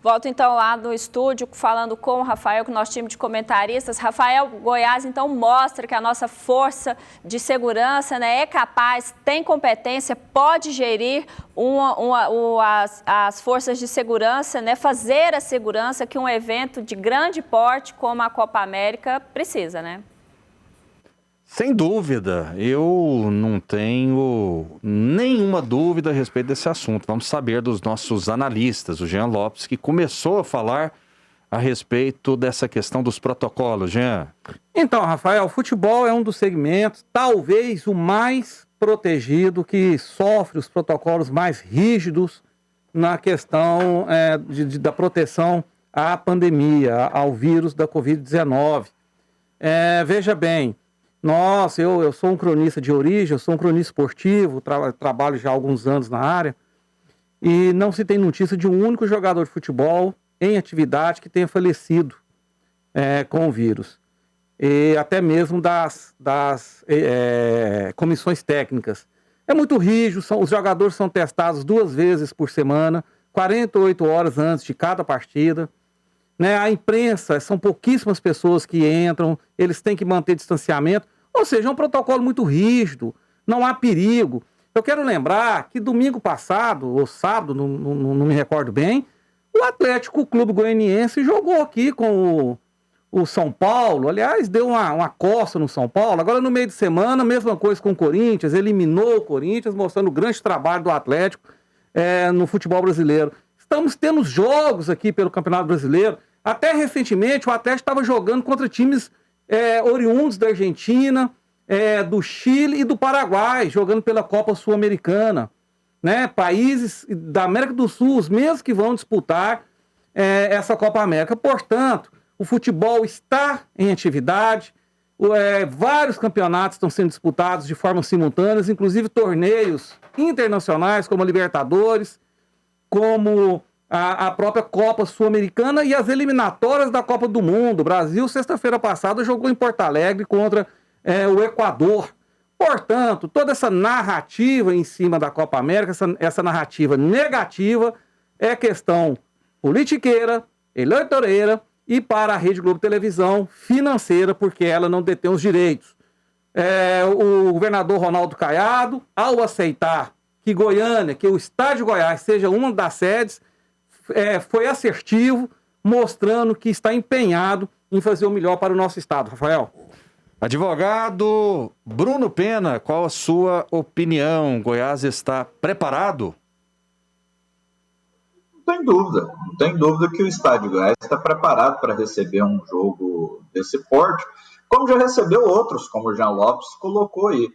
Volto então lá no estúdio falando com o Rafael, com o nosso time de comentaristas. Rafael, Goiás então mostra que a nossa força de segurança, né, é capaz, tem competência, pode gerir as forças de segurança, né, fazer a segurança que um evento de grande porte como a Copa América precisa, né? Sem dúvida, eu não tenho nenhuma dúvida a respeito desse assunto. Vamos saber dos nossos analistas, o Jean Lopes, que começou a falar a respeito dessa questão dos protocolos. Jean. Então, Rafael, o futebol é um dos segmentos, talvez o mais protegido, que sofre os protocolos mais rígidos na questão da proteção à pandemia, ao vírus da Covid-19. Veja bem, eu sou um cronista de origem, eu sou um cronista esportivo, trabalho já há alguns anos na área, e não se tem notícia de um único jogador de futebol em atividade que tenha falecido com o vírus. E até mesmo das comissões técnicas. É muito rígido, os jogadores são testados 2 vezes por semana, 48 horas antes de cada partida. Né, a imprensa, são pouquíssimas pessoas que entram, eles têm que manter distanciamento, ou seja, é um protocolo muito rígido, não há perigo. Eu quero lembrar que domingo passado, ou sábado, não me recordo bem, o Atlético Clube Goianiense jogou aqui com o São Paulo, aliás, deu uma coça no São Paulo. Agora no meio de semana, mesma coisa com o Corinthians, eliminou o Corinthians, mostrando o grande trabalho do Atlético no futebol brasileiro. Estamos tendo jogos aqui pelo Campeonato Brasileiro. Até recentemente o Atlético estava jogando contra times oriundos da Argentina, do Chile e do Paraguai, jogando pela Copa Sul-Americana. Né? Países da América do Sul, os mesmos que vão disputar essa Copa América. Portanto, o futebol está em atividade, vários campeonatos estão sendo disputados de forma simultânea, inclusive torneios internacionais como a Libertadores, como a própria Copa Sul-Americana e as eliminatórias da Copa do Mundo. O Brasil, sexta-feira passada, jogou em Porto Alegre contra o Equador. Portanto, toda essa narrativa em cima da Copa América, essa narrativa negativa, é questão politiqueira, eleitoreira e para a Rede Globo Televisão financeira, porque ela não detém os direitos. O governador Ronaldo Caiado, ao aceitar que Goiânia, que o Estádio Goiás seja uma das sedes, foi assertivo, mostrando que está empenhado em fazer o melhor para o nosso estado. Rafael. Advogado Bruno Pena, qual a sua opinião? Goiás está preparado? Não tem dúvida que o Estádio Goiás está preparado para receber um jogo desse porte, como já recebeu outros, como o Jean Lopes colocou aí.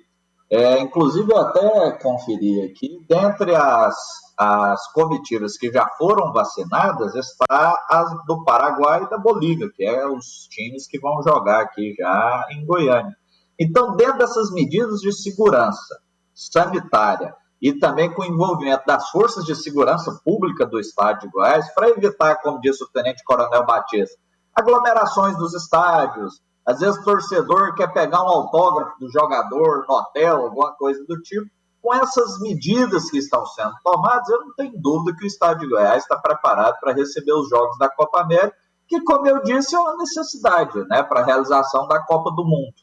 Inclusive, eu até conferi aqui, dentre as comitivas que já foram vacinadas, está as do Paraguai e da Bolívia, que os times que vão jogar aqui já em Goiânia. Então, dentro dessas medidas de segurança sanitária e também com o envolvimento das forças de segurança pública do Estado de Goiás, para evitar, como disse o Tenente Coronel Batista, aglomerações dos estádios. Às vezes o torcedor quer pegar um autógrafo do jogador no hotel, alguma coisa do tipo. Com essas medidas que estão sendo tomadas, eu não tenho dúvida que o Estado de Goiás está preparado para receber os jogos da Copa América, que, como eu disse, é uma necessidade, né, para a realização da Copa do Mundo.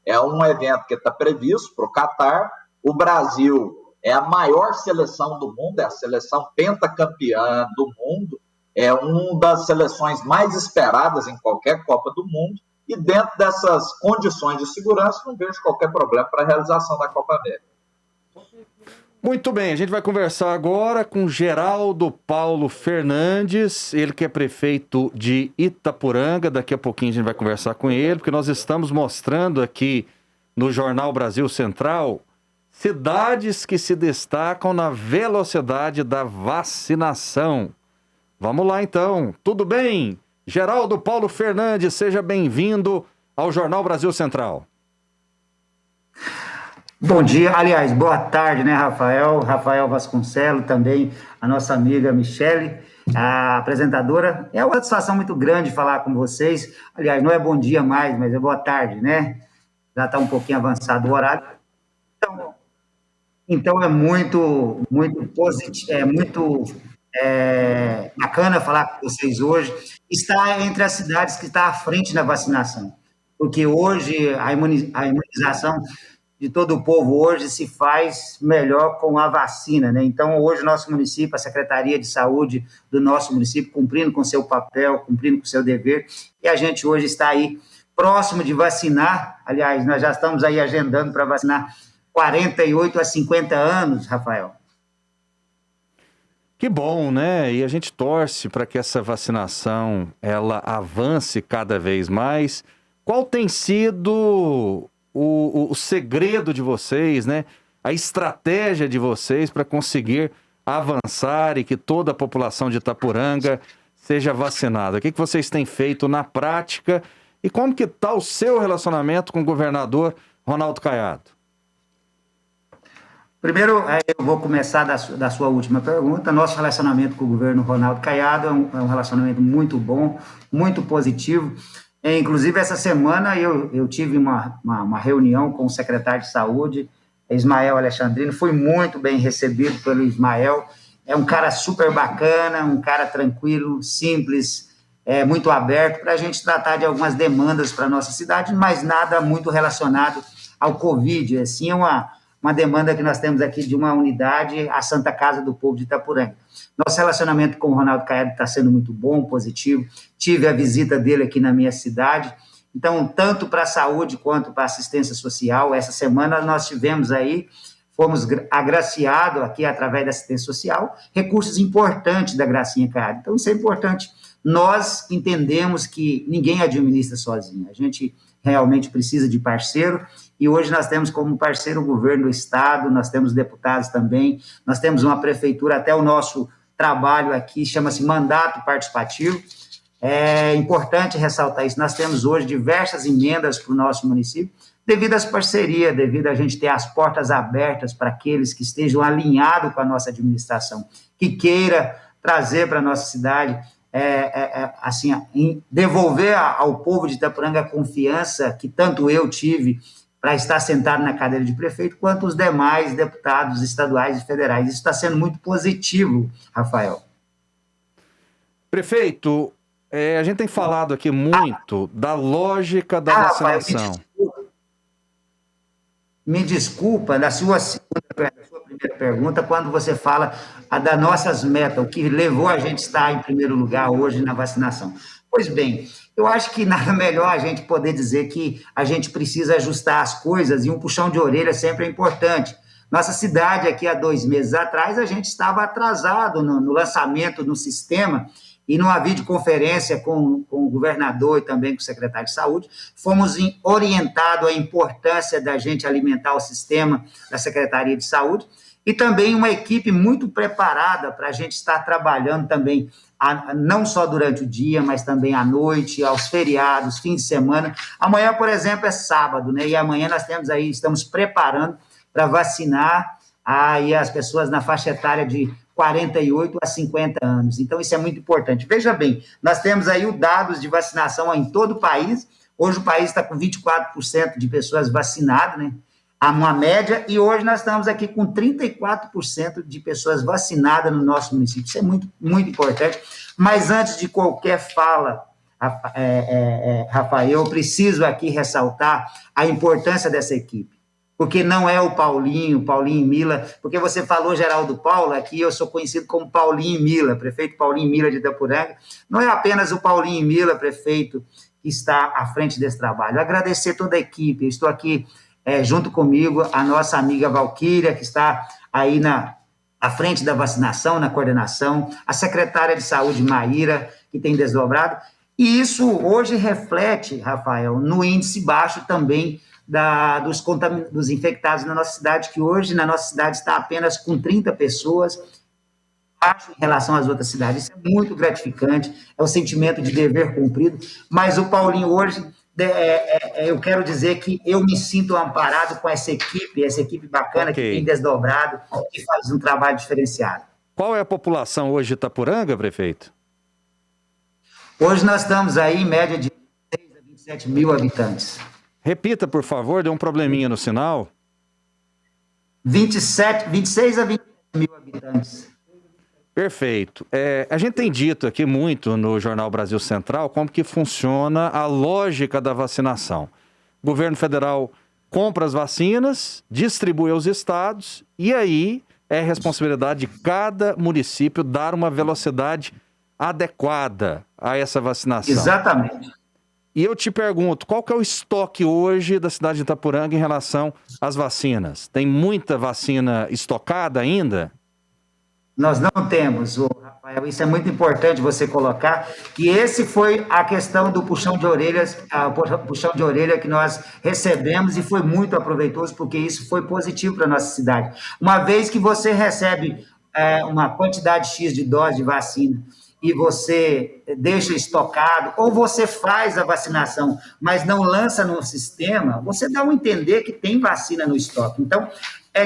É um evento que está previsto para o Catar. O Brasil é a maior seleção do mundo, é a seleção pentacampeã do mundo, é uma das seleções mais esperadas em qualquer Copa do Mundo. E dentro dessas condições de segurança, não vejo qualquer problema para a realização da Copa América. Muito bem, a gente vai conversar agora com Geraldo Paulo Fernandes, ele que é prefeito de Itaporanga. Daqui a pouquinho a gente vai conversar com ele, porque nós estamos mostrando aqui no Jornal Brasil Central cidades que se destacam na velocidade da vacinação. Vamos lá então, tudo bem? Geraldo Paulo Fernandes, seja bem-vindo ao Jornal Brasil Central. Bom dia, aliás, boa tarde, né, Rafael Vasconcelos, também a nossa amiga Michele, a apresentadora. É uma satisfação muito grande falar com vocês. Aliás, não é bom dia mais, mas é boa tarde, né? Já está um pouquinho avançado o horário. Então é muito positivo, bacana falar com vocês hoje, está entre as cidades que está à frente na vacinação, porque hoje a imunização de todo o povo hoje se faz melhor com a vacina, né? Então, hoje o nosso município, a Secretaria de Saúde do nosso município, cumprindo com seu papel, cumprindo com seu dever, e a gente hoje está aí próximo de vacinar, aliás, nós já estamos aí agendando para vacinar 48 a 50 anos, Rafael. Que bom, né? E a gente torce para que essa vacinação ela avance cada vez mais. Qual tem sido o segredo de vocês, né? A estratégia de vocês para conseguir avançar e que toda a população de Itaporanga seja vacinada? O que vocês têm feito na prática e como que está o seu relacionamento com o governador Ronaldo Caiado? Primeiro, eu vou começar da sua última pergunta. Nosso relacionamento com o governo Ronaldo Caiado é um relacionamento muito bom, muito positivo. Inclusive, essa semana eu tive uma reunião com o secretário de Saúde, Ismael Alexandrino. Fui muito bem recebido pelo Ismael. É um cara super bacana, um cara tranquilo, simples, muito aberto para a gente tratar de algumas demandas para a nossa cidade, mas nada muito relacionado ao Covid. Assim, é uma demanda que nós temos aqui de uma unidade, a Santa Casa do Povo de Itaporanga. Nosso relacionamento com o Ronaldo Caiado está sendo muito bom, positivo. Tive a visita dele aqui na minha cidade. Então, tanto para a saúde quanto para a assistência social, essa semana nós tivemos aí, fomos agraciados aqui através da assistência social, recursos importantes da Gracinha Caiado. Então, isso é importante. Nós entendemos que ninguém administra sozinho. A gente realmente precisa de parceiro, e hoje nós temos como parceiro o governo do estado, nós temos deputados também, nós temos uma prefeitura, até o nosso trabalho aqui chama-se mandato participativo. É importante ressaltar isso, nós temos hoje diversas emendas para o nosso município, devido às parcerias, devido a gente ter as portas abertas para aqueles que estejam alinhados com a nossa administração, que queira trazer para a nossa cidade, assim, devolver ao povo de Itaporanga a confiança que tanto eu tive para estar sentado na cadeira de prefeito, quanto os demais deputados estaduais e federais. Isso está sendo muito positivo, Rafael. Prefeito, a gente tem falado aqui muito da lógica da vacinação. Rafael, me desculpa, na sua primeira pergunta, quando você fala das nossas metas, o que levou a gente a estar em primeiro lugar hoje na vacinação. Pois bem, eu acho que nada melhor a gente poder dizer que a gente precisa ajustar as coisas, e um puxão de orelha sempre é importante. Nossa cidade, aqui há 2 meses atrás, a gente estava atrasado no lançamento do sistema, e numa videoconferência com o governador e também com o secretário de saúde, fomos orientados à importância da gente alimentar o sistema da Secretaria de Saúde, e também uma equipe muito preparada para a gente estar trabalhando também, não só durante o dia, mas também à noite, aos feriados, fim de semana. Amanhã, por exemplo, é sábado, né? E amanhã nós estamos preparando para vacinar aí as pessoas na faixa etária de 48 a 50 anos. Então, isso é muito importante. Veja bem, nós temos aí os dados de vacinação em todo o país. Hoje o país está com 24% de pessoas vacinadas, né? Há uma média, e hoje nós estamos aqui com 34% de pessoas vacinadas no nosso município. Isso é muito, muito importante. Mas antes de qualquer fala, Rafael, eu preciso aqui ressaltar a importância dessa equipe. Porque não é o Paulinho Mila, porque você falou Geraldo Paulo, aqui eu sou conhecido como Paulinho Mila, prefeito Paulinho Mila de Itaporanga. Não é apenas o Paulinho Mila, prefeito, que está à frente desse trabalho. Agradecer toda a equipe, eu estou aqui junto comigo, a nossa amiga Valquíria, que está aí à frente da vacinação, na coordenação, a secretária de saúde, Maíra, que tem desdobrado, e isso hoje reflete, Rafael, no índice baixo também dos infectados na nossa cidade, que hoje na nossa cidade está apenas com 30 pessoas, baixo em relação às outras cidades. Isso é muito gratificante, é o sentimento de dever cumprido, mas o Paulinho hoje, eu quero dizer que eu me sinto amparado com essa equipe bacana, que tem desdobrado, que faz um trabalho diferenciado. Qual é a população hoje de Itaporanga, prefeito? Hoje nós estamos aí em média de 26 a 27 mil habitantes. Repita, por favor, deu um probleminha no sinal. 26 a 27 mil habitantes. Perfeito. A gente tem dito aqui muito no Jornal Brasil Central como que funciona a lógica da vacinação. O governo federal compra as vacinas, distribui aos estados e aí é responsabilidade de cada município dar uma velocidade adequada a essa vacinação. Exatamente. E eu te pergunto, qual que é o estoque hoje da cidade de Itaporanga em relação às vacinas? Tem muita vacina estocada ainda? Nós não temos, Rafael, isso é muito importante você colocar, que esse foi a questão do puxão de orelha que nós recebemos e foi muito aproveitoso, porque isso foi positivo para a nossa cidade. Uma vez que você recebe uma quantidade X de doses de vacina e você deixa estocado, ou você faz a vacinação, mas não lança no sistema, você dá a entender que tem vacina no estoque. Então,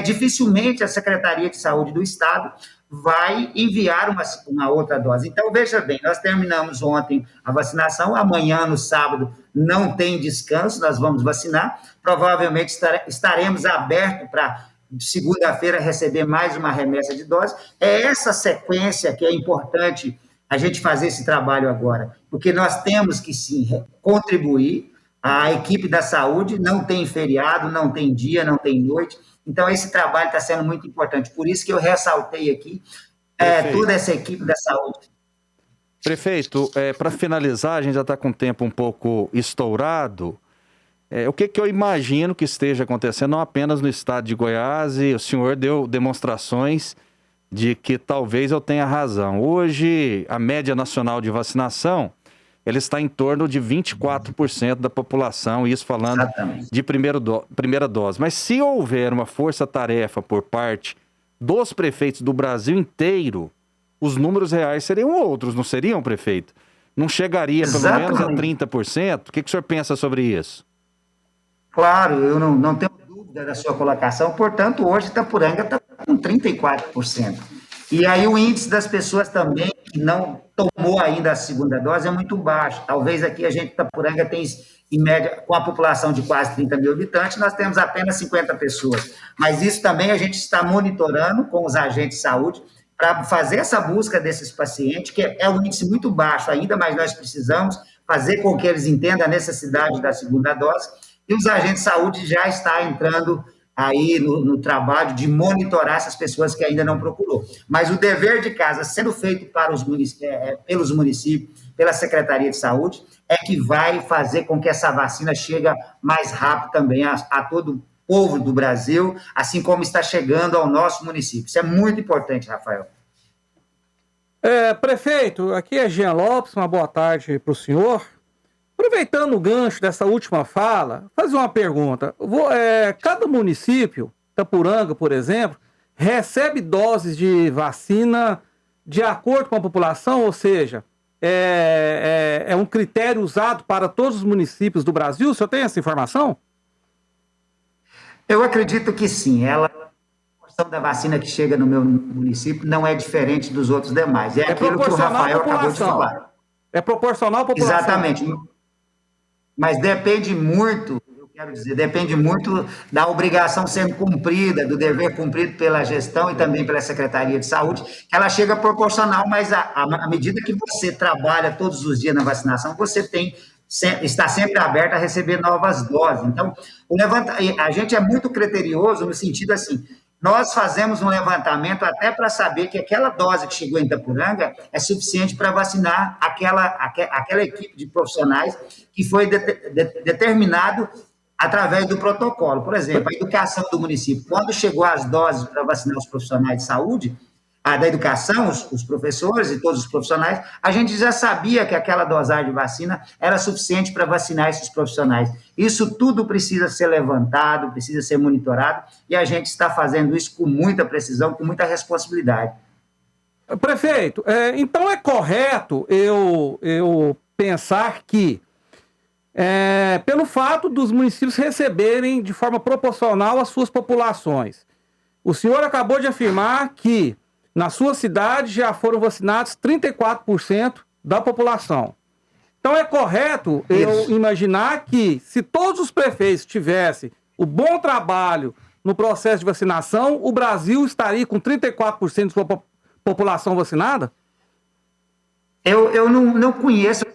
dificilmente a Secretaria de Saúde do Estado vai enviar uma outra dose. Então, veja bem, nós terminamos ontem a vacinação, amanhã, no sábado, não tem descanso, nós vamos vacinar, provavelmente estaremos abertos para segunda-feira receber mais uma remessa de dose. É essa sequência que é importante a gente fazer esse trabalho agora, porque nós temos que, sim, contribuir. A equipe da saúde não tem feriado, não tem dia, não tem noite. Então, esse trabalho está sendo muito importante. Por isso que eu ressaltei aqui toda essa equipe da saúde. Prefeito, para finalizar, a gente já está com o tempo um pouco estourado. O que eu imagino que esteja acontecendo, não apenas no estado de Goiás, e o senhor deu demonstrações de que talvez eu tenha razão. Hoje, a média nacional de vacinação, ela está em torno de 24% da população, isso falando Exatamente. de primeira dose. Mas se houver uma força-tarefa por parte dos prefeitos do Brasil inteiro, os números reais seriam outros, não seriam, prefeito? Não chegaria pelo menos a 30%? O que o senhor pensa sobre isso? Claro, eu não tenho dúvida da sua colocação, portanto, hoje Itaporanga está com 34%. E aí o índice das pessoas também que não tomou ainda a segunda dose é muito baixo. Talvez aqui a gente, Itaporanga, tem, em média, com a população de quase 30 mil habitantes, nós temos apenas 50 pessoas. Mas isso também a gente está monitorando com os agentes de saúde para fazer essa busca desses pacientes, que é um índice muito baixo ainda, mas nós precisamos fazer com que eles entendam a necessidade da segunda dose. E os agentes de saúde já estão entrando aí no trabalho de monitorar essas pessoas que ainda não procurou. Mas o dever de casa sendo feito para pelos municípios, pela Secretaria de Saúde, é que vai fazer com que essa vacina chegue mais rápido também a todo o povo do Brasil, assim como está chegando ao nosso município. Isso é muito importante, Rafael. Prefeito, aqui é Jean Lopes, uma boa tarde para o senhor. Aproveitando o gancho dessa última fala, fazer uma pergunta. Cada município, Itaporanga, por exemplo, recebe doses de vacina de acordo com a população, ou seja, é um critério usado para todos os municípios do Brasil? O senhor tem essa informação? Eu acredito que sim. A porção da vacina que chega no meu município não é diferente dos outros demais. É aquilo que o Rafael acabou de falar. É proporcional à população. Exatamente. Mas depende muito, depende muito da obrigação sendo cumprida, do dever cumprido pela gestão e também pela Secretaria de Saúde, que ela chega proporcional, mas à medida que você trabalha todos os dias na vacinação, você está sempre aberto a receber novas doses. Então, a gente é muito criterioso no sentido assim, nós fazemos um levantamento até para saber que aquela dose que chegou em Itaporanga é suficiente para vacinar aquela equipe de profissionais que foi determinado através do protocolo. Por exemplo, a educação do município, quando chegou as doses para vacinar os profissionais de saúde, da educação, os professores e todos os profissionais, a gente já sabia que aquela dosagem de vacina era suficiente para vacinar esses profissionais. Isso tudo precisa ser levantado, precisa ser monitorado, e a gente está fazendo isso com muita precisão, com muita responsabilidade. Prefeito, então é correto eu pensar que, pelo fato dos municípios receberem de forma proporcional as suas populações, o senhor acabou de afirmar que na sua cidade já foram vacinados 34% da população. Então é correto eu imaginar que se todos os prefeitos tivessem o bom trabalho no processo de vacinação, o Brasil estaria com 34% de sua população vacinada? Eu não conheço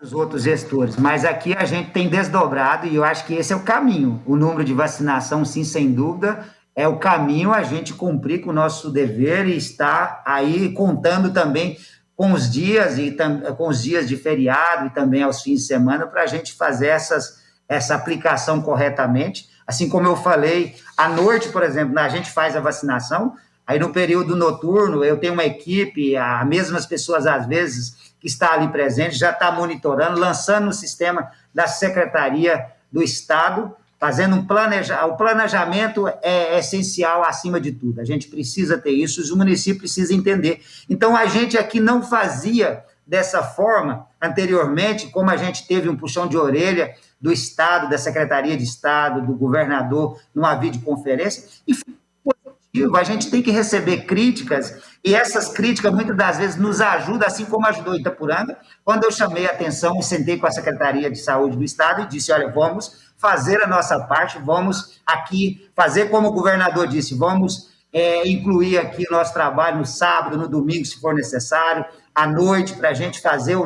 dos outros gestores, mas aqui a gente tem desdobrado e eu acho que esse é o caminho. O número de vacinação, sim, sem dúvida, é o caminho a gente cumprir com o nosso dever e estar aí contando também com os dias de feriado e também aos fins de semana para a gente fazer essa aplicação corretamente. Assim como eu falei, à noite, por exemplo, a gente faz a vacinação, aí no período noturno eu tenho uma equipe, as mesmas pessoas às vezes que está ali presente, já está monitorando, lançando no sistema da Secretaria do Estado, fazendo o planejamento é essencial acima de tudo. A gente precisa ter isso, os municípios precisam entender. Então, a gente aqui não fazia dessa forma anteriormente, como a gente teve um puxão de orelha do Estado, da Secretaria de Estado, do governador, numa videoconferência, e foi positivo. A gente tem que receber críticas, e essas críticas, muitas das vezes, nos ajudam, assim como ajudou Itapuranga, quando eu chamei a atenção e sentei com a Secretaria de Saúde do Estado e disse, olha, vamos fazer a nossa parte, vamos aqui fazer como o governador disse, vamos incluir aqui o nosso trabalho no sábado, no domingo, se for necessário, à noite, para a gente fazer o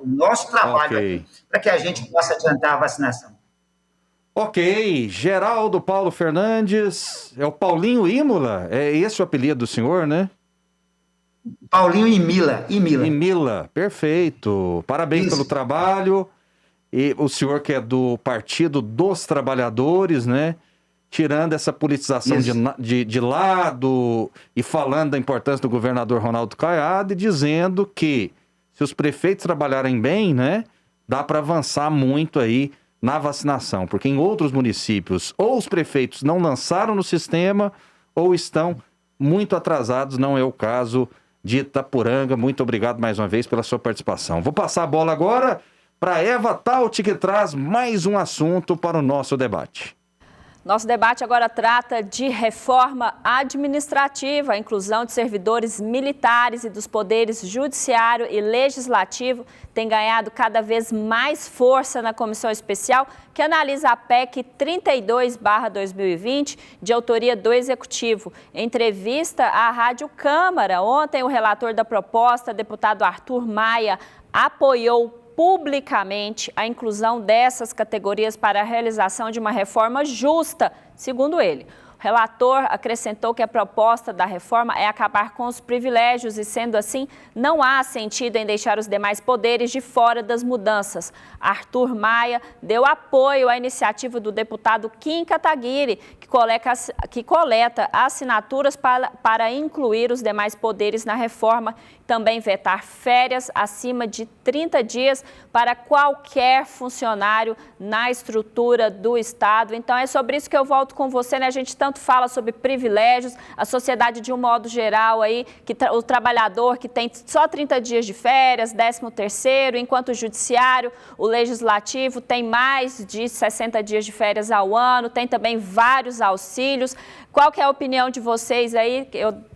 nosso trabalho, para que a gente possa adiantar a vacinação. Ok, Geraldo Paulo Fernandes, é o Paulinho Imola? É esse o apelido do senhor, né? Paulinho Imila. Imila, perfeito. Parabéns pelo trabalho. E o senhor que é do Partido dos Trabalhadores, né? Tirando essa politização de lado e falando da importância do governador Ronaldo Caiado e dizendo que se os prefeitos trabalharem bem, né? Dá para avançar muito aí na vacinação. Porque em outros municípios, ou os prefeitos não lançaram no sistema ou estão muito atrasados. Não é o caso de Itapuranga. Muito obrigado mais uma vez pela sua participação. Vou passar a bola agora para Eva Tauti, que traz mais um assunto para o nosso debate. Nosso debate agora trata de reforma administrativa. A inclusão de servidores militares e dos poderes judiciário e legislativo tem ganhado cada vez mais força na comissão especial que analisa a PEC 32/2020, de autoria do Executivo. Em entrevista à Rádio Câmara, ontem o relator da proposta, deputado Arthur Maia, apoiou publicamente a inclusão dessas categorias para a realização de uma reforma justa, segundo ele. O relator acrescentou que a proposta da reforma é acabar com os privilégios e, sendo assim, não há sentido em deixar os demais poderes de fora das mudanças. Arthur Maia deu apoio à iniciativa do deputado Kim Kataguiri, que coleta assinaturas para incluir os demais poderes na reforma, também vetar férias acima de 30 dias para qualquer funcionário na estrutura do Estado. Então, é sobre isso que eu volto com você, né? A gente tanto fala sobre privilégios, a sociedade de um modo geral aí, que o trabalhador que tem só 30 dias de férias, 13º, enquanto o judiciário, o legislativo tem mais de 60 dias de férias ao ano, tem também vários auxílios. Qual que é a opinião de vocês aí?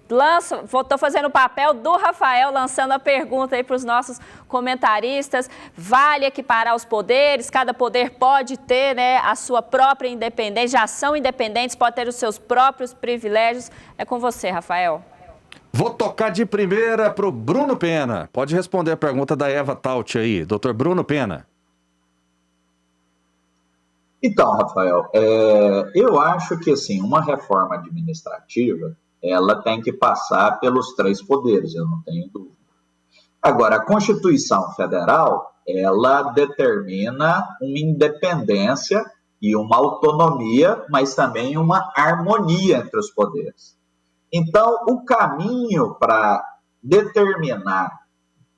Estou fazendo o papel do Rafael, lançando a pergunta aí para os nossos comentaristas. Vale equiparar os poderes? Cada poder pode ter, né, a sua própria independência, já são independentes, pode ter os seus próprios privilégios. É com você, Rafael. Vou tocar de primeira para o Bruno Pena. Pode responder a pergunta da Eva Tauti aí, doutor Bruno Pena. Então, Rafael, eu acho que assim, uma reforma administrativa ela tem que passar pelos 3 poderes, eu não tenho dúvida. Agora, a Constituição Federal, ela determina uma independência e uma autonomia, mas também uma harmonia entre os poderes. Então, o caminho para determinar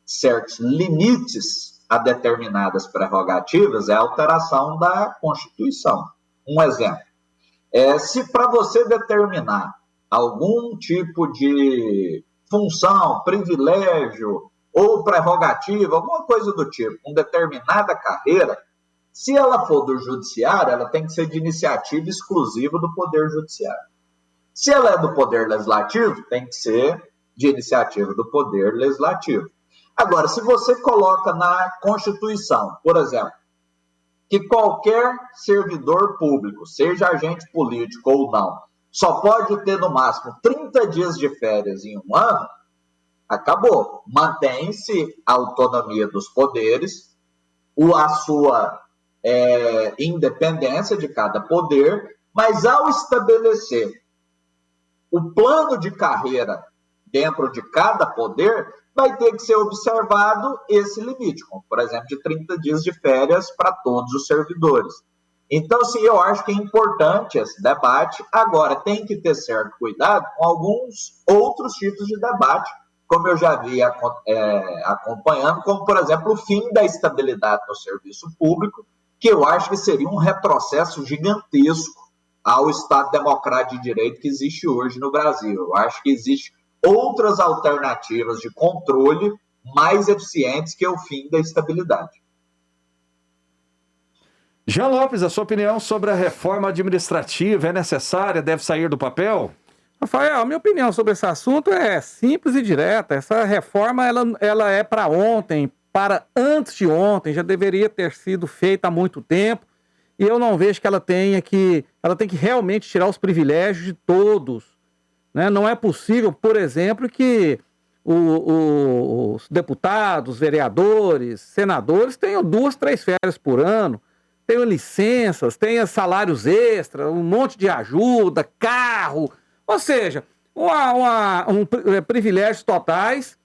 certos limites a determinadas prerrogativas é a alteração da Constituição. Um exemplo, se para você determinar algum tipo de função, privilégio ou prerrogativa, alguma coisa do tipo, uma determinada carreira, se ela for do judiciário, ela tem que ser de iniciativa exclusiva do Poder Judiciário. Se ela é do Poder Legislativo, tem que ser de iniciativa do Poder Legislativo. Agora, se você coloca na Constituição, por exemplo, que qualquer servidor público, seja agente político ou não, só pode ter no máximo 30 dias de férias em um ano, acabou. Mantém-se a autonomia dos poderes, a sua independência de cada poder, mas ao estabelecer o plano de carreira dentro de cada poder, vai ter que ser observado esse limite, como, por exemplo, de 30 dias de férias para todos os servidores. Então, sim, eu acho que é importante esse debate. Agora, tem que ter certo cuidado com alguns outros tipos de debate, como eu já vi acompanhando, como, por exemplo, o fim da estabilidade no serviço público, que eu acho que seria um retrocesso gigantesco ao Estado Democrático de Direito que existe hoje no Brasil. Eu acho que existem outras alternativas de controle mais eficientes que o fim da estabilidade. Jean Lopes, a sua opinião sobre a reforma administrativa é necessária, deve sair do papel? Rafael, a minha opinião sobre esse assunto é simples e direta. Essa reforma ela é para ontem, para antes de ontem, já deveria ter sido feita há muito tempo, e eu não vejo que ela tem que realmente tirar os privilégios de todos, né? Não é possível, por exemplo, que os deputados, vereadores, senadores tenham 2, 3 férias por ano, tenham licenças, tenham salários extras, um monte de ajuda, carro, ou seja, privilégios totais,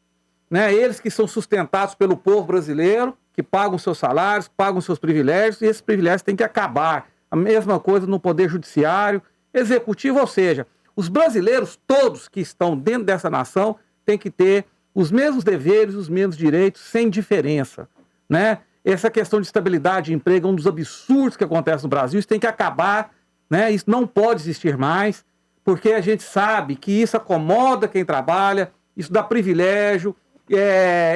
né? Eles que são sustentados pelo povo brasileiro, que pagam seus salários, pagam seus privilégios, e esses privilégios têm que acabar. A mesma coisa no Poder Judiciário, Executivo, ou seja, os brasileiros todos que estão dentro dessa nação têm que ter os mesmos deveres, os mesmos direitos, sem diferença, né? Essa questão de estabilidade de emprego é um dos absurdos que acontece no Brasil, isso tem que acabar, né? Isso não pode existir mais, porque a gente sabe que isso acomoda quem trabalha, isso dá privilégio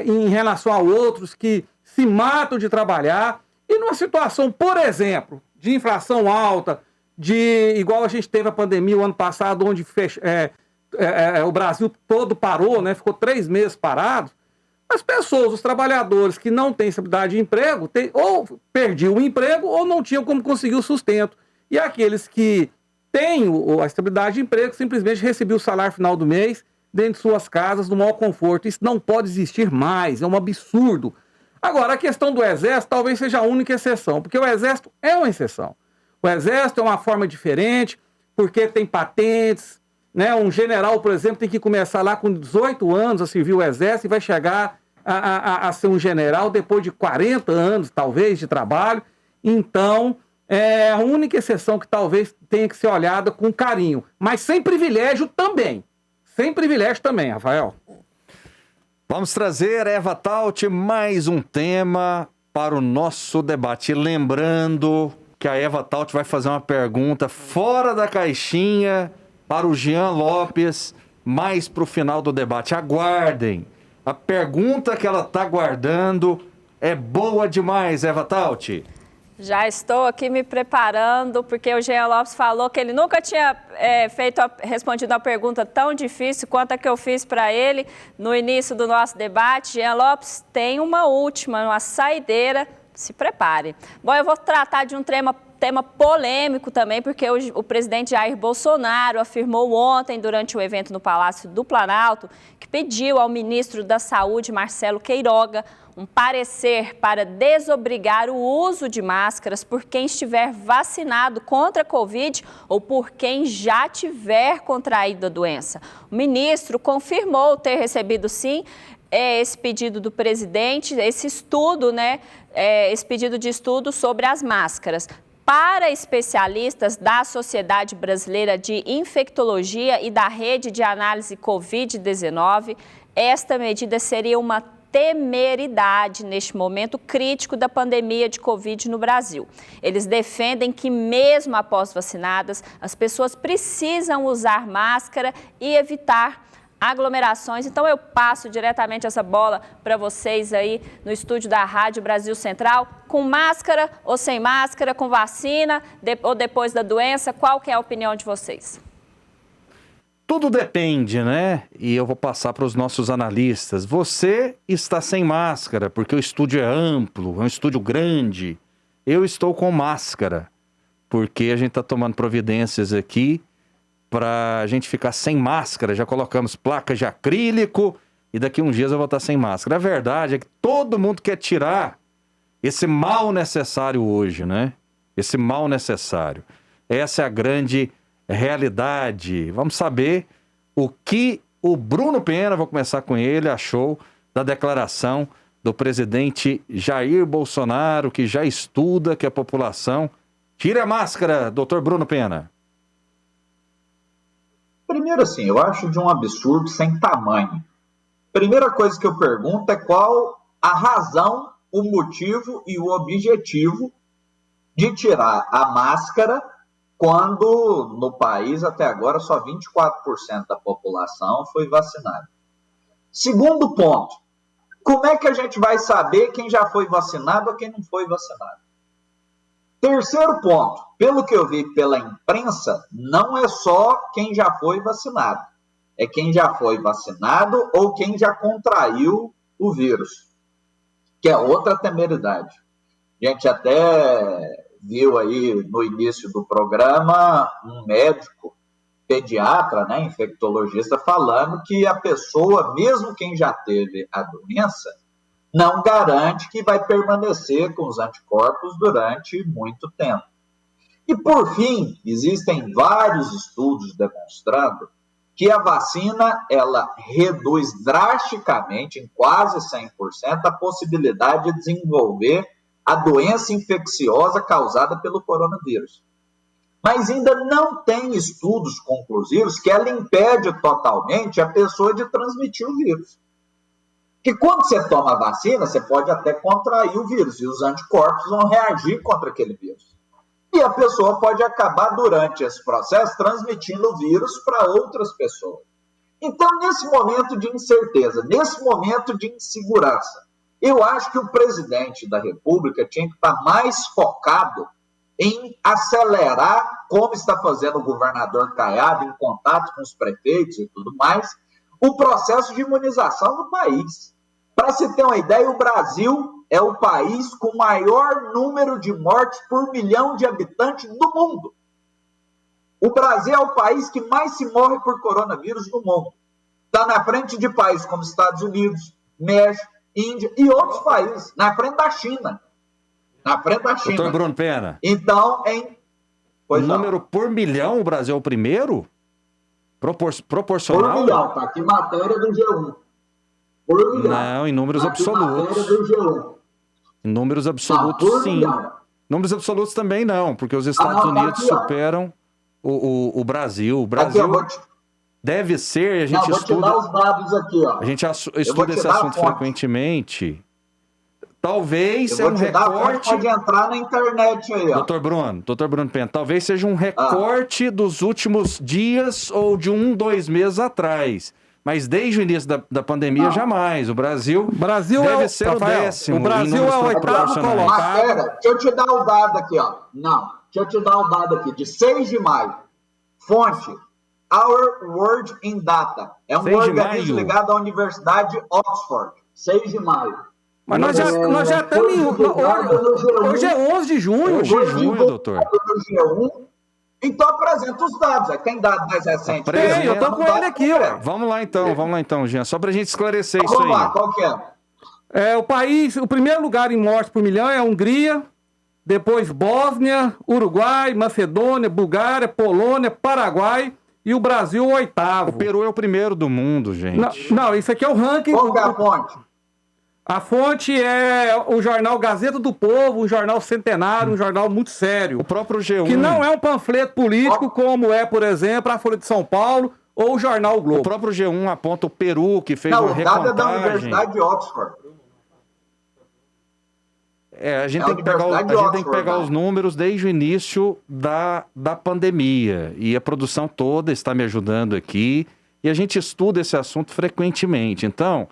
em relação a outros que se matam de trabalhar, e numa situação, por exemplo, de inflação alta, igual a gente teve a pandemia o ano passado, onde o Brasil todo parou, né? Ficou 3 meses parado. As pessoas, os trabalhadores que não têm estabilidade de emprego, ou perdiam o emprego ou não tinham como conseguir o sustento. E aqueles que têm a estabilidade de emprego simplesmente recebiam o salário final do mês dentro de suas casas, no maior conforto. Isso não pode existir mais, é um absurdo. Agora, a questão do Exército talvez seja a única exceção, porque o Exército é uma exceção. O Exército é uma forma diferente, porque tem patentes, né? Um general, por exemplo, tem que começar lá com 18 anos a servir o Exército e vai chegar a ser um general depois de 40 anos, talvez, de trabalho. Então, é a única exceção que talvez tenha que ser olhada com carinho, mas sem privilégio também. Sem privilégio também, Rafael. Vamos trazer, Eva Taut, mais um tema para o nosso debate. Lembrando que a Eva Taut vai fazer uma pergunta fora da caixinha para o Jean Lopes, mais para o final do debate. Aguardem. A pergunta que ela está aguardando é boa demais, Eva Taut. Já estou aqui me preparando, porque o Jean Lopes falou que ele nunca tinha respondido uma pergunta tão difícil quanto a que eu fiz para ele no início do nosso debate. Jean Lopes tem uma última, uma saideira, se prepare. Bom, eu vou tratar de um tema polêmico também, porque o presidente Jair Bolsonaro afirmou ontem, durante o evento no Palácio do Planalto, que pediu ao ministro da Saúde, Marcelo Queiroga, um parecer para desobrigar o uso de máscaras por quem estiver vacinado contra a Covid ou por quem já tiver contraído a doença. O ministro confirmou ter recebido, sim, esse pedido do presidente, esse estudo, né, esse pedido de estudo sobre as máscaras. Para especialistas da Sociedade Brasileira de Infectologia e da Rede de Análise Covid-19, esta medida seria uma temeridade neste momento crítico da pandemia de Covid no Brasil. Eles defendem que, mesmo após vacinadas, as pessoas precisam usar máscara e evitar aglomerações. Então eu passo diretamente essa bola para vocês aí no estúdio da Rádio Brasil Central. Com máscara ou sem máscara, com vacina ou depois da doença, qual que é a opinião de vocês? Tudo depende, né? E eu vou passar para os nossos analistas. Você está sem máscara, porque o estúdio é amplo, é um estúdio grande. Eu estou com máscara, porque a gente está tomando providências aqui para a gente ficar sem máscara. Já colocamos placas de acrílico e daqui uns dias eu vou estar sem máscara. A verdade é que todo mundo quer tirar esse mal necessário hoje, né? Esse mal necessário. Essa é a grande realidade. Vamos saber o que o Bruno Pena, vou começar com ele, achou da declaração do presidente Jair Bolsonaro, que já estuda que a população... Tire a máscara, doutor Bruno Pena. Primeiro, assim, eu acho de um absurdo sem tamanho. Primeira coisa que eu pergunto é qual a razão, o motivo e o objetivo de tirar a máscara quando no país até agora só 24% da população foi vacinada. Segundo ponto, como é que a gente vai saber quem já foi vacinado ou quem não foi vacinado? Terceiro ponto, pelo que eu vi pela imprensa, não é só quem já foi vacinado. É quem já foi vacinado ou quem já contraiu o vírus, que é outra temeridade. A gente até viu aí no início do programa um médico, pediatra, né, infectologista, falando que a pessoa, mesmo quem já teve a doença, não garante que vai permanecer com os anticorpos durante muito tempo. E, por fim, existem vários estudos demonstrando que a vacina ela reduz drasticamente, em quase 100%, a possibilidade de desenvolver a doença infecciosa causada pelo coronavírus. Mas ainda não tem estudos conclusivos que ela impede totalmente a pessoa de transmitir o vírus. Porque quando você toma a vacina, você pode até contrair o vírus, e os anticorpos vão reagir contra aquele vírus. E a pessoa pode acabar, durante esse processo, transmitindo o vírus para outras pessoas. Então, nesse momento de incerteza, nesse momento de insegurança, eu acho que o presidente da República tinha que estar mais focado em acelerar, como está fazendo o governador Caiado, em contato com os prefeitos e tudo mais, o processo de imunização do país. Para se ter uma ideia, o Brasil é o país com o maior número de mortes por milhão de habitantes do mundo. O Brasil é o país que mais se morre por coronavírus no mundo. Está na frente de países como Estados Unidos, México, Índia e outros países, na frente da China. Na frente da China. Doutor Bruno Pena. Então, o número por milhão, o Brasil é o primeiro? Proporcional? Por milhão, tá aqui matéria do G1. Por milhão. Não, em números tá aqui absolutos. Matéria do G1. Em números absolutos, por sim. Milhão. Números absolutos também não, porque os Estados Unidos aqui, superam o Brasil. O Brasil deve ser, a gente vou estuda... te dar os dados aqui, ó. A gente estuda esse assunto frequentemente. Talvez é um recorte... Pode entrar na internet aí, ó. Doutor Bruno Pena, talvez seja um recorte dos últimos dias ou de 2 meses atrás. Mas desde o início da pandemia, jamais. O Brasil deve ser o 10º. O Brasil é o 8º colocado. Pera, deixa eu te dar o dado aqui, ó. Não, deixa eu te dar o dado aqui, de 6 de maio. Fonte, Our World in Data. É um organismo ligado à Universidade de Oxford. 6 de maio. Mas nós já estamos em... Hoje é 11 de junho. Hoje é junho, doutor. Então apresenta os dados. Tem dado mais recente? Tem, eu estou com ele aqui, ó. Vamos lá então, Jean. Só para a gente esclarecer isso aí. Vamos lá, qual que é? O primeiro lugar em mortes por milhão é a Hungria, depois Bósnia, Uruguai, Macedônia, Bulgária, Polônia, Paraguai e o Brasil o 8º. O Peru é o primeiro do mundo, gente. Não, isso aqui é o ranking. Qual que é a fonte? A fonte é o jornal Gazeta do Povo, um jornal centenário, um jornal muito sério. O próprio G1. Que não é um panfleto político, como é, por exemplo, a Folha de São Paulo ou o jornal o Globo. O próprio G1 aponta o Peru, que fez uma recontagem. Não, o dado é da Universidade de Oxford. A gente tem que pegar os números desde o início da pandemia. E a produção toda está me ajudando aqui. E a gente estuda esse assunto frequentemente. Então...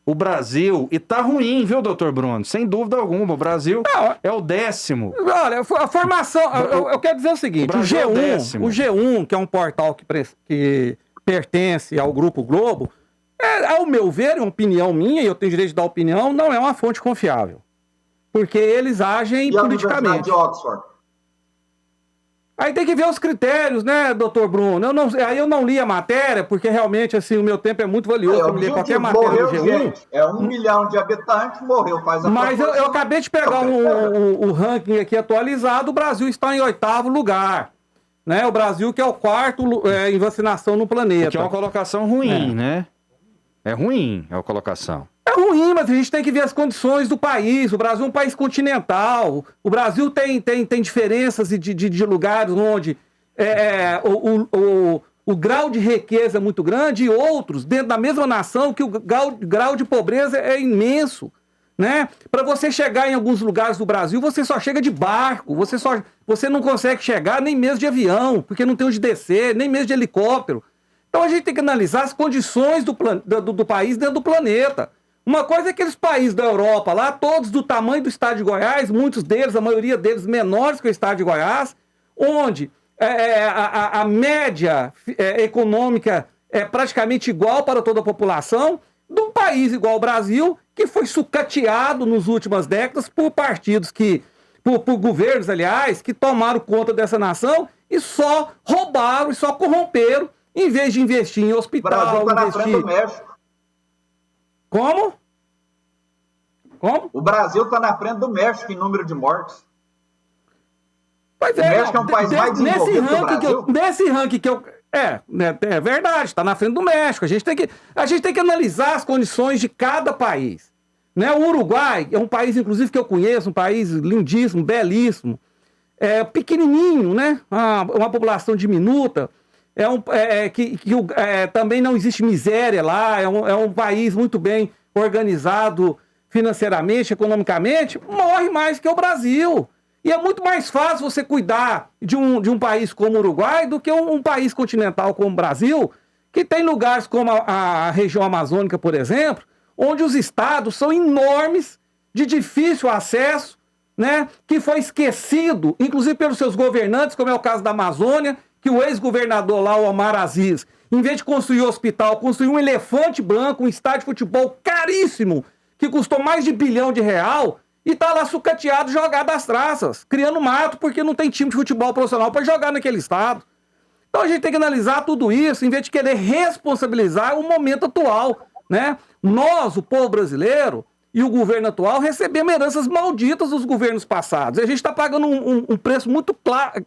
O Brasil, e tá ruim, viu, doutor Bruno? Sem dúvida alguma, o Brasil é o 10º. Olha, a formação, eu quero dizer o seguinte, o G1, que é um portal que pertence ao Grupo Globo, ao meu ver, é uma opinião minha, e eu tenho direito de dar opinião, não é uma fonte confiável. Porque eles agem politicamente. A Universidade de Oxford? Aí tem que ver os critérios, né, doutor Bruno? Aí eu não li a matéria, porque realmente, assim, o meu tempo é muito valioso para ler qualquer matéria do G1. Gente, é 1 milhão de habitantes, morreu, faz a Mas eu acabei de pegar o ranking aqui atualizado, o Brasil está em 8º lugar. Né? O Brasil que é o 4º em vacinação no planeta. Que é uma colocação ruim, né? É ruim a colocação. É ruim, mas a gente tem que ver as condições do país. O Brasil é um país continental. O Brasil tem diferenças de lugares onde o grau de riqueza é muito grande e outros, dentro da mesma nação, que o grau de pobreza é imenso. Né? Para você chegar em alguns lugares do Brasil, você só chega de barco. Você não consegue chegar nem mesmo de avião, porque não tem onde descer, nem mesmo de helicóptero. Então a gente tem que analisar as condições do país dentro do planeta. Uma coisa é aqueles países da Europa lá, todos do tamanho do estado de Goiás, muitos deles, a maioria deles menores que o estado de Goiás, onde a média econômica é praticamente igual para toda a população, de um país igual ao Brasil, que foi sucateado nas últimas décadas por partidos por governos, aliás, que tomaram conta dessa nação e só roubaram e só corromperam, em vez de investir em hospital, o Brasil está na frente do México. Como? O Brasil está na frente do México em número de mortes. Pois o México é um país mais desenvolvido que o Brasil. Nesse ranking que eu... É verdade, está na frente do México. A gente tem que analisar as condições de cada país. Né? O Uruguai é um país, inclusive, que eu conheço, um país lindíssimo, belíssimo, pequenininho, né? Uma população diminuta. Também não existe miséria lá, é um país muito bem organizado financeiramente, economicamente, morre mais que o Brasil. E é muito mais fácil você cuidar de um país como o Uruguai do que um país continental como o Brasil, que tem lugares como a região amazônica, por exemplo, onde os estados são enormes, de difícil acesso, né, que foi esquecido, inclusive pelos seus governantes, como é o caso da Amazônia, que o ex-governador lá, o Omar Aziz, em vez de construir um hospital, construiu um elefante branco, um estádio de futebol caríssimo, que custou mais de R$1 bilhão, e tá lá sucateado, jogado às traças, criando mato, porque não tem time de futebol profissional para jogar naquele estado. Então a gente tem que analisar tudo isso, em vez de querer responsabilizar o momento atual, né? Nós, o povo brasileiro, e o governo atual, recebemos heranças malditas dos governos passados. E a gente está pagando um preço muito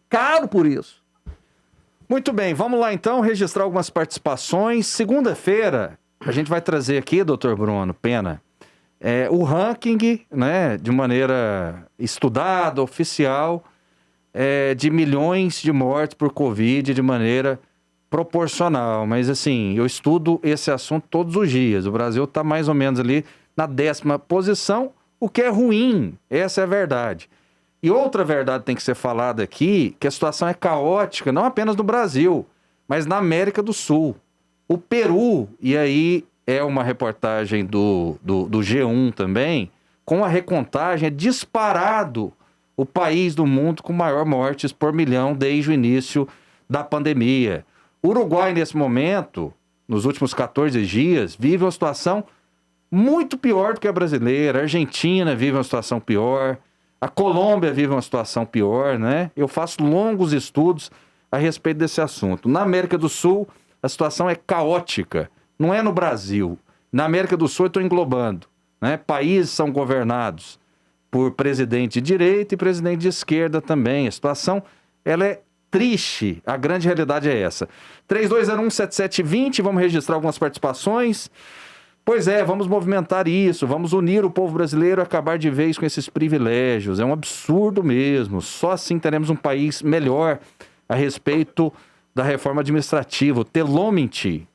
caro por isso. Muito bem, vamos lá então registrar algumas participações. Segunda-feira, a gente vai trazer aqui, doutor Bruno Pena, o ranking, né, de maneira estudada, oficial, de milhões de mortes por Covid de maneira proporcional. Mas assim, eu estudo esse assunto todos os dias. O Brasil está mais ou menos ali na 10ª posição, o que é ruim, essa é a verdade. E outra verdade tem que ser falada aqui, que a situação é caótica, não apenas no Brasil, mas na América do Sul. O Peru, e aí é uma reportagem do G1 também, com a recontagem, é disparado o país do mundo com maior mortes por milhão desde o início da pandemia. O Uruguai, nesse momento, nos últimos 14 dias, vive uma situação muito pior do que a brasileira. A Argentina vive uma situação pior. A Colômbia vive uma situação pior, né? Eu faço longos estudos a respeito desse assunto. Na América do Sul, a situação é caótica. Não é no Brasil. Na América do Sul, eu estou englobando, né? Países são governados por presidente de direita e presidente de esquerda também. A situação, ela é triste. A grande realidade é essa. 3201-7720, vamos registrar algumas participações. Pois é, vamos movimentar isso, vamos unir o povo brasileiro a acabar de vez com esses privilégios. É um absurdo mesmo. Só assim teremos um país melhor a respeito da reforma administrativa. O Telomenti,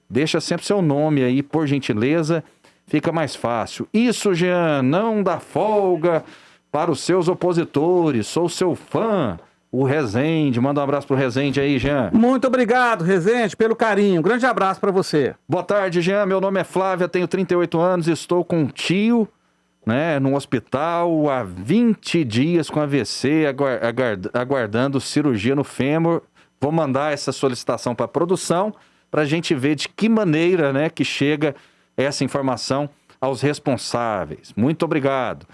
deixa sempre seu nome aí, por gentileza, fica mais fácil. Isso, Jean, não dá folga para os seus opositores. Sou seu fã. O Rezende, manda um abraço pro Rezende aí, Jean. Muito obrigado, Rezende, pelo carinho. Um grande abraço para você. Boa tarde, Jean. Meu nome é Flávia, tenho 38 anos, estou com um tio, né, no hospital há 20 dias com AVC, aguardando cirurgia no fêmur. Vou mandar essa solicitação para a produção, para a gente ver de que maneira, né, que chega essa informação aos responsáveis. Muito obrigado.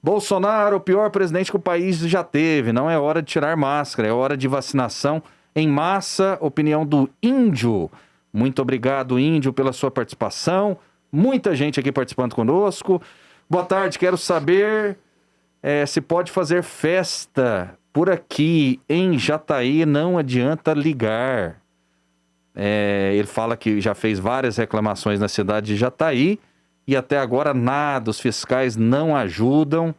Bolsonaro, o pior presidente que o país já teve. Não é hora de tirar máscara, é hora de vacinação em massa. Opinião do Índio. Muito obrigado, Índio, pela sua participação. Muita gente aqui participando conosco. Boa tarde, quero saber se pode fazer festa por aqui em Jataí. Não adianta ligar. Ele fala que já fez várias reclamações na cidade de Jataí e até agora nada, os fiscais não ajudam.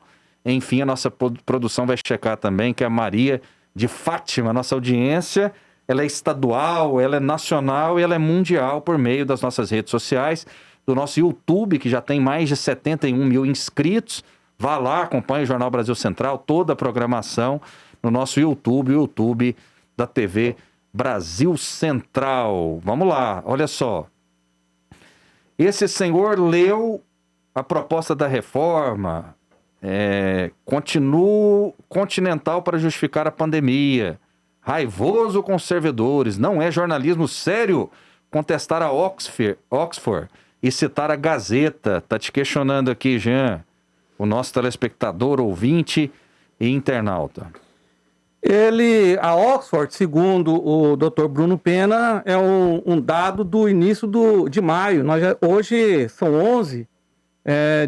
Enfim, a nossa produção vai checar também, que é a Maria de Fátima, nossa audiência, ela é estadual, ela é nacional e ela é mundial por meio das nossas redes sociais, do nosso YouTube, que já tem mais de 71 mil inscritos. Vá lá, acompanhe o Jornal Brasil Central, toda a programação no nosso YouTube, o YouTube da TV Brasil Central. Vamos lá, olha só. Esse senhor leu a proposta da reforma, continental para justificar a pandemia. Raivoso com os servidores, não é jornalismo sério contestar a Oxford e citar a Gazeta. Tá te questionando aqui, Jean, o nosso telespectador, ouvinte e internauta. A Oxford, segundo o Dr. Bruno Pena, é um dado do início de maio. Hoje são 11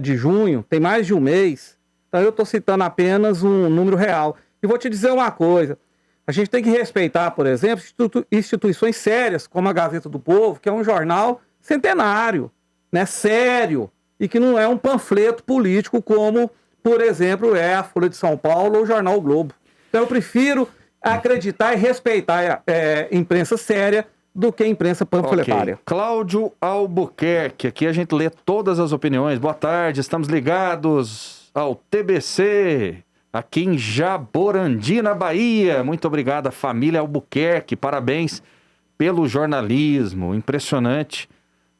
de junho, tem mais de um mês. Então eu estou citando apenas um número real. E vou te dizer uma coisa, a gente tem que respeitar, por exemplo, instituições sérias, como a Gazeta do Povo, que é um jornal centenário, né, sério, e que não é um panfleto político como, por exemplo, é a Folha de São Paulo ou o Jornal o Globo. Então eu prefiro acreditar e respeitar a imprensa séria do que a imprensa panfletária. Okay. Cláudio Albuquerque, aqui a gente lê todas as opiniões. Boa tarde, estamos ligados ao TBC, aqui em Jaborandi, na Bahia. Muito obrigado, família Albuquerque, parabéns pelo jornalismo, impressionante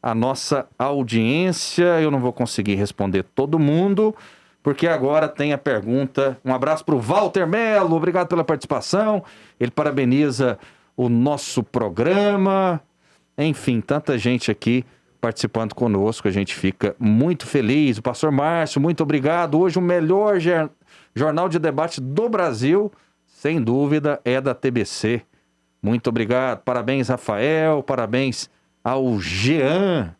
a nossa audiência. Eu não vou conseguir responder todo mundo, porque agora tem a pergunta. Um abraço para o Walter Melo, obrigado pela participação. Ele parabeniza o nosso programa. Enfim, tanta gente aqui participando conosco, a gente fica muito feliz. O pastor Márcio, muito obrigado. Hoje o melhor jornal de debate do Brasil, sem dúvida, é da TBC. Muito obrigado. Parabéns, Rafael. Parabéns ao Jean.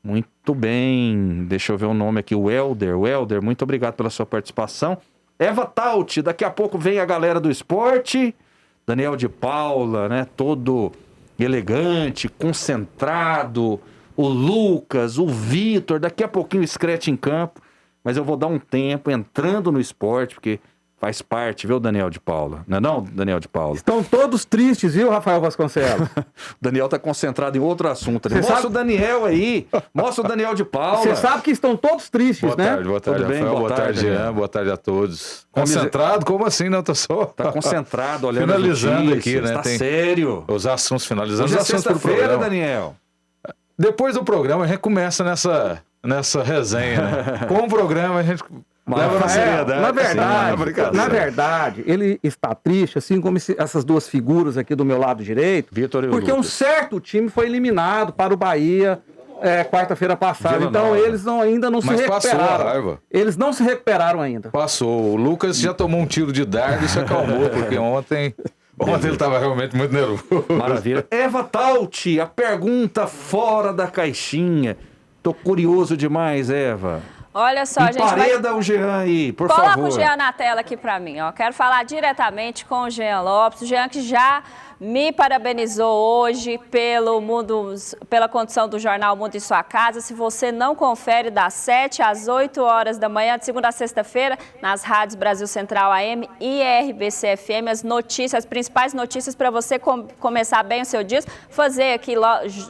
Muito bem, deixa eu ver o nome aqui, o Helder, muito obrigado pela sua participação. Eva Taut, daqui a pouco vem a galera do esporte, Daniel de Paula, né, todo elegante, concentrado, o Lucas, o Vitor, daqui a pouquinho o Scratch em campo, mas eu vou dar um tempo entrando no esporte, porque faz parte, viu, Daniel de Paula? Não é não, Daniel de Paula? Estão todos tristes, viu, Rafael Vasconcelos? O Daniel tá concentrado em outro assunto. Mostra o Daniel aí. Mostra o Daniel de Paula. Você sabe que estão todos tristes, boa né? Tarde, boa tarde, Tudo bem? Rafael. Boa tarde, Jean. Boa tarde a todos. Concentrado? Como assim? Não, tô só... Tá concentrado, olhando finalizando aqui, né? Tá sério. Os assuntos, finalizando Hoje os assuntos pro sexta-feira, programa. Daniel. Depois do programa, a gente começa nessa resenha, né? Com o programa, a gente... leva na seriedade. Na verdade, ele está triste, assim como essas duas figuras aqui do meu lado direito, Vitor e o porque Lucas. um certo time foi eliminado para o Bahia quarta-feira passada. Vila Então Nova. Eles ainda não se Mas passou a recuperaram. raiva. Eles não se recuperaram ainda. Passou. O Lucas já tomou um tiro de dardo e se acalmou, porque ontem ele estava realmente muito nervoso. Maravilha. Eva Taut, a pergunta fora da caixinha. Tô curioso demais, Eva. Olha só, a gente vai... Empareda o Jean aí, por Coloca favor. o Jean na tela aqui para mim, ó. Quero falar diretamente com o Jean Lopes. O Jean que já me parabenizou hoje pela condução do jornal Mundo em Sua Casa. Se você não confere, das 7 às 8 horas da manhã, de segunda a sexta-feira, nas rádios Brasil Central AM e RBC FM, as principais notícias para você começar bem o seu dia. Fazer aqui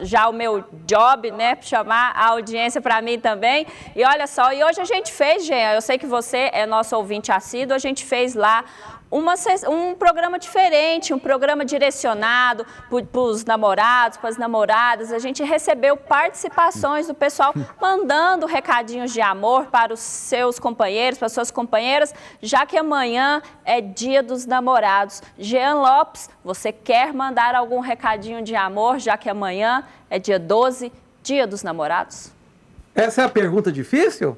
já o meu job, né? Chamar a audiência para mim também. E olha só, e hoje a gente fez, Jean, eu sei que você é nosso ouvinte assíduo, a gente fez lá um programa diferente, um programa direcionado para os namorados, para as namoradas. A gente recebeu participações do pessoal mandando recadinhos de amor para os seus companheiros, para as suas companheiras, já que amanhã é Dia dos Namorados. Jean Lopes, você quer mandar algum recadinho de amor, já que amanhã é dia 12, Dia dos Namorados? Essa é a pergunta difícil?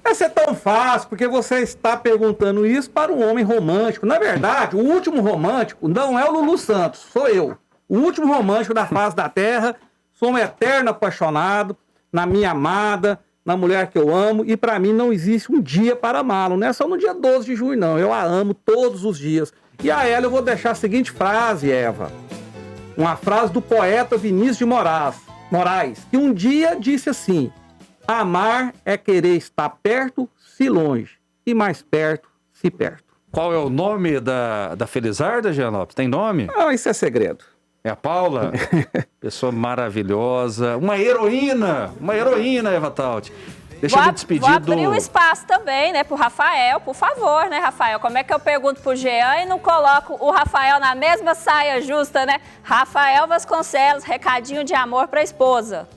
Essa é tão fácil, porque você está perguntando isso para um homem romântico. Na verdade, o último romântico não é o Lulu Santos, sou eu. O último romântico da face da terra, sou um eterno apaixonado na minha amada, na mulher que eu amo, e para mim não existe um dia para amá-lo. Não é só no dia 12 de junho, não. Eu a amo todos os dias. E a ela eu vou deixar a seguinte frase, Eva. Uma frase do poeta Vinícius de Moraes, que um dia disse assim: amar é querer estar perto, se longe, e mais perto, se perto. Qual é o nome da Felizarda, Jean Lopes? Tem nome? Não, isso é segredo. É a Paula? Pessoa maravilhosa, uma heroína, Eva Tauti. Deixa eu me despedir vou abrir um espaço também, né, pro Rafael, por favor, né, Rafael? Como é que eu pergunto pro Jean e não coloco o Rafael na mesma saia justa, né? Rafael Vasconcelos, recadinho de amor pra esposa.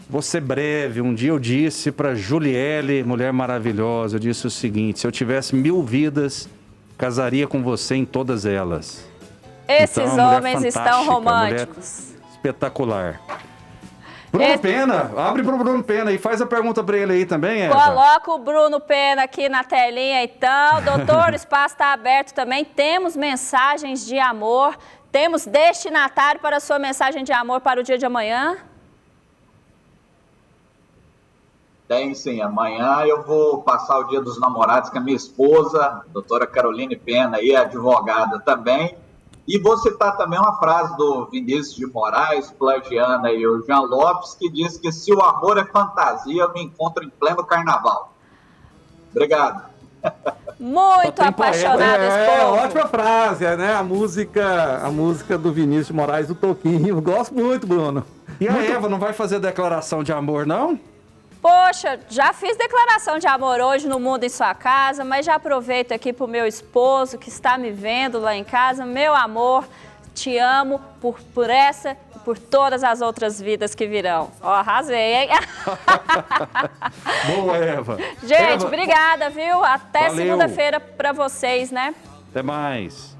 Vou ser breve. Um dia eu disse pra Juliele, mulher maravilhosa, eu disse o seguinte: se eu tivesse 1000 vidas, casaria com você em todas elas. Esses então, homens estão românticos. Espetacular. Bruno Pena, abre pro Bruno Pena e faz a pergunta para ele aí também, Eva. Coloca o Bruno Pena aqui na telinha, então. Doutor, o espaço está aberto também. Temos mensagens de amor. Temos destinatário para a sua mensagem de amor para o dia de amanhã? Tem sim. Amanhã eu vou passar o Dia dos Namorados com a minha esposa, a doutora Caroline Pena, aí, advogada também. E vou citar também uma frase do Vinícius de Moraes, plagiando aí o Jean Lopes, que diz que se o amor é fantasia, eu me encontro em pleno carnaval. Obrigado. Muito apaixonado esse povo. Ótima frase, né? A música do Vinícius de Moraes, do Toquinho. Gosto muito, Bruno. E a Eva não vai fazer declaração de amor, não? Poxa, já fiz declaração de amor hoje no Mundo em Sua Casa, mas já aproveito aqui pro meu esposo que está me vendo lá em casa. Meu amor, te amo por essa e por todas as outras vidas que virão. Ó, arrasei, hein? Boa, Eva. Gente, Eva, obrigada, viu? Até valeu. segunda-feira para vocês, né? Até mais.